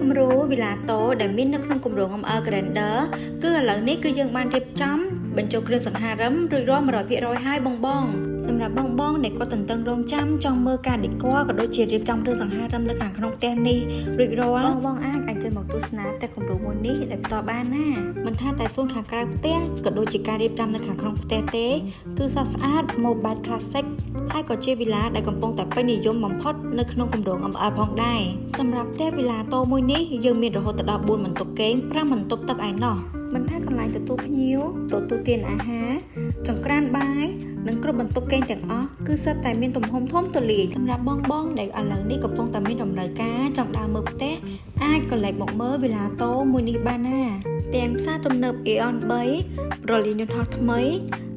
គំរូវិឡាតូដែលមាននៅក្នុងគម្រោង MR Grandeur គឺឥឡូវនេះគឺយើងបានរៀបចំបញ្ចូលគ្រឿងសង្ហារឹមរួចរាល់ 100% ហើយបងសម្រាប់បងដែលគាត់ទន្ទឹងរង់ចាំចង់មើលការដេក័រក៏ដូចជារៀបចំគ្រឿងសង្ហារឹមនៅខាងក្នុងផ្ទះនេះរួចរាល់បងអាចអញ្ជើញមកទស្សនាផ្ទះគម្រោងមួយនេះដោយផ្ទាល់បានណាមិនថាតែសួនខាងក្រៅផ្ទះក៏ដូចជាការរៀបចំនៅខាងក្នុងផ្ទះទេគឺស្រស់ស្អាតម៉ូបែប Classic ហើយក៏ជាវិឡាដែលកំពុងតែពេញនិយមបំផុតនៅក្នុងគម្រោង MR ផងដែរសម្រាប់ផ្ទះវិឡាតូមួយនេះយើងមានរហូតដល់4បន្ទប់គេង5បន្ទប់ទឹកឯណោះមិនថាកន្លែងទទួលភ្ញៀវទទួលទានអាហារចង្ក្រានបាយនិងគ្រប់បន្ទប់គេងទាំងអស់គឺសុទ្ធតែមានទំហំធំទូលាយសម្រាប់បងដែលឥឡូវនេះកំពុងតែមានដំណើរការចង់ដើរមើលផ្ទះអាចក៏លេចមកមើលវិឡាតូមួយនេះបានណាទាំងផ្សារទំនើប Aeon 3 រលីយន្តហោះថ្មី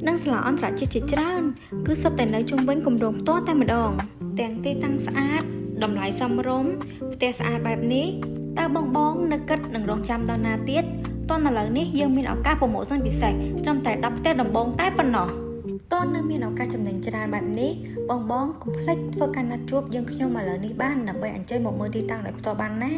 និងសាលាអន្តរជាតិជាច្រើនគឺសុទ្ធតែនៅជុំវិញគម្រោងផ្ទាល់តែម្ដងទាំងទីតាំងស្អាតតម្លៃសមរម្យផ្ទះស្អាតបែបនេះតើបងនៅគិតនឹងរងចាំដល់ណាទៀតតោះឥឡូវនេះយើងមានឱកាសប្រម៉ូសិនពិសេសត្រឹមតែ10ផ្ទះដំបូងតែប៉ុណ្ណោះតើនៅមានឱកាសចំណេញច្រើនបែបនេះបងកុំភ្លេចធ្វើការណាត់ជួបយើងខ្ញុំឥឡូវនេះបានដើម្បីអញ្ជើញមកមើលទីតាំងដោយផ្ទាល់បានណា